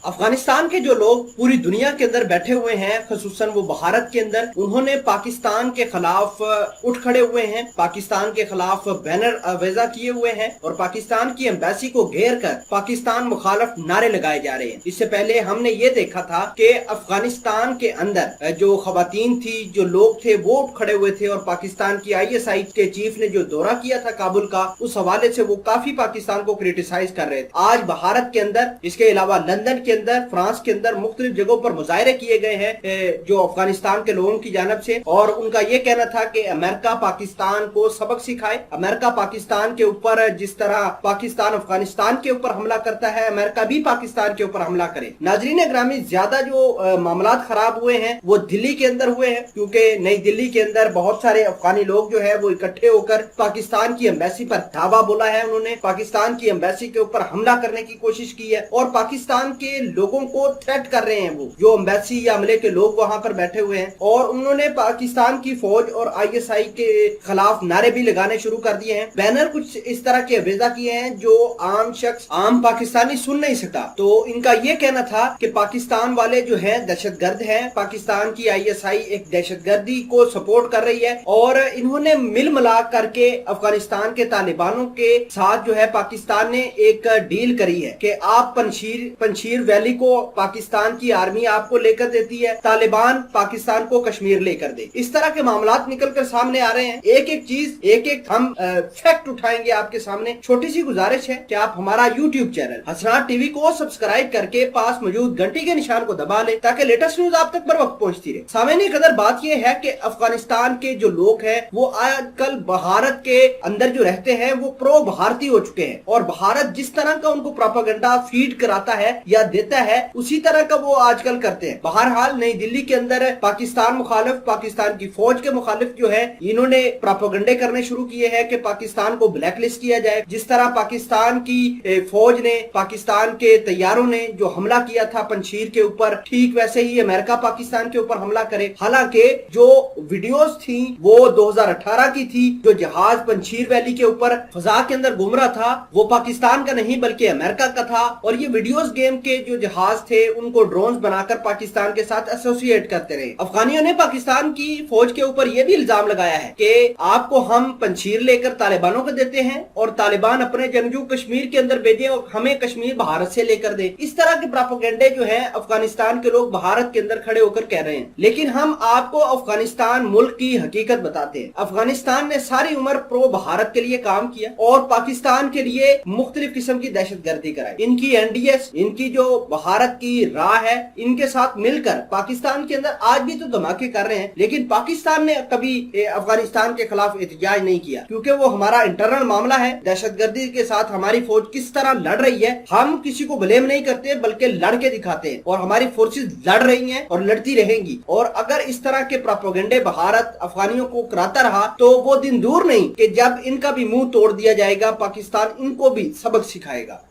अफगानिस्तान के जो लोग पूरी दुनिया के अंदर बैठे हुए हैं, खसूसन वो भारत के अंदर, उन्होंने पाकिस्तान के खिलाफ उठ खड़े हुए हैं, पाकिस्तान के खिलाफ बैनर अवेजा किए हुए हैं और पाकिस्तान की एम्बेसी को घेर कर पाकिस्तान मुखालिफ नारे लगाए जा रहे हैं। इससे पहले हमने ये देखा था कि अफगानिस्तान के अंदर जो खवातीन थी, जो लोग थे, वो उठ खड़े हुए थे और पाकिस्तान की ISI के चीफ ने जो दौरा किया था काबुल का, उस हवाले से वो काफी पाकिस्तान को क्रिटिसाइज कर रहे थे। आज भारत के अंदर, इसके अलावा लंदन के अंदर, फ्रांस के अंदर मुख्तलिफ जगहों पर मुजाहरे किए गए हैं जो अफगानिस्तान के लोगों की जानिब से, और उनका ये कहना था कि अमेरिका पाकिस्तान को सबक सिखाए। अमेरिका पाकिस्तान के ऊपर जिस तरह पाकिस्तान अफगानिस्तान के ऊपर हमला करता है, अमेरिका भी पाकिस्तान के ऊपर हमला करे। नाजरीन ग्रामी, ज्यादा जो मामलात खराब हुए हैं वो दिल्ली के अंदर हुए हैं, क्योंकि नई दिल्ली के अंदर बहुत सारे अफगानी लोग जो है वो इकट्ठे होकर पाकिस्तान की एम्बेसी पर धावा बोला है। उन्होंने पाकिस्तान की एम्बेसी के ऊपर हमला करने की कोशिश की है और पाकिस्तान के लोगों को थ्रेट कर रहे हैं, वो जो एम्बेसी या अमले के लोग वहां पर बैठे हुए हैं, और उन्होंने पाकिस्तान की फौज और ISI के खिलाफ नारे भी लगाने शुरू कर दिए हैं। बैनर कुछ इस तरह के अवेजा किए हैं जो आम शख्स, आम पाकिस्तानी सुन नहीं सकता। तो इनका ये कहना था कि पाकिस्तान वाले जो है दहशतगर्द हैं, पाकिस्तान की ISI एक दहशतगर्दी को सपोर्ट कर रही है, और इन्होंने मिल मिला करके अफगानिस्तान के तालिबानों के साथ जो है पाकिस्तान ने एक डील करी है कि आप पंशीर वैली को पाकिस्तान की आर्मी आपको लेकर देती है, तालिबान पाकिस्तान को कश्मीर लेकर दे। इस तरह के मामलात निकल कर सामने आ रहे हैं। एक एक चीज, एक एक हम फैक्ट उठाएंगे आपके सामने। छोटी सी गुजारिश है कि आप हमारा YouTube चैनल हसनात टीवी को सब्सक्राइब करके पास मौजूद घंटी के निशान को दबा ले, ताकि लेटेस्ट न्यूज आप तक बर वक्त पहुंचती रहे। सामने कदर बात यह है कि अफगानिस्तान के जो लोग हैं वो आजकल भारत के अंदर जो रहते हैं वो प्रो भारतीय हो चुके हैं, और भारत जिस तरह का उनको प्रोपेगेंडा फीड कराता है या देता है उसी तरह का वो आजकल करते हैं। बहरहाल नई दिल्ली के अंदर पाकिस्तान मुखालिफ, पाकिस्तान की फौज के मुखालिफ जो है, इन्होंने प्रोपेगेंडे करने शुरू किए हैं कि पाकिस्तान को ब्लैकलिस्ट किया जाए। जिस तरह पाकिस्तान की फौज ने, पाकिस्तान के तैयारों ने जो हमला किया था पंशीर के ऊपर, ठीक वैसे ही अमेरिका पाकिस्तान के ऊपर हमला करे। हालांकि जो वीडियोस थी वो 2018 की थी, जो जहाज पंशीर वैली के ऊपर फजा के अंदर घूम रहा था वो पाकिस्तान का नहीं बल्कि अमेरिका का था, और ये वीडियोस गेम के जो जहाज थे उनको ड्रोन्स बनाकर पाकिस्तान के साथ एसोसिएट करते रहे। अफगानियों ने पाकिस्तान की फौज के ऊपर यह भी इल्जाम लगाया है कि आपको हम पंशीर लेकर तालिबानों को देते हैं और तालिबान अपने जंगजू कश्मीर के अंदर भेजे और हमें कश्मीर भारत से लेकर दे। इस तरह के प्रोपेगेंडे जो है अफगानिस्तान के लोग भारत के अंदर खड़े होकर कह रहे हैं। लेकिन हम आपको अफगानिस्तान मुल्क की हकीकत बताते हैं। अफगानिस्तान ने सारी उम्र प्रो भारत के लिए काम किया और पाकिस्तान के लिए मुख्तलिफ किस्म की दहशतगर्दी कराई। इनकी NDS, इनकी जो भारत की राह है, इनके साथ मिलकर पाकिस्तान के अंदर आज भी तो धमाके कर रहे हैं, लेकिन पाकिस्तान ने कभी अफगानिस्तान के खिलाफ एहतजाज नहीं किया, क्योंकि वो हमारा इंटरनल मामला है। दहशतगर्दी के साथ हमारी फौज किस तरह लड़ रही है, हम किसी को ब्लेम नहीं करते बल्कि लड़ के दिखाते हैं, और हमारी फोर्सेस लड़ रही हैं और लड़ती रहेंगी। और अगर इस तरह के प्रोपेगेंडे भारत अफगानियों को कराता रहा तो वो दिन दूर नहीं कि जब इनका भी मुंह तोड़ दिया जाएगा, पाकिस्तान इनको भी सबक सिखाएगा।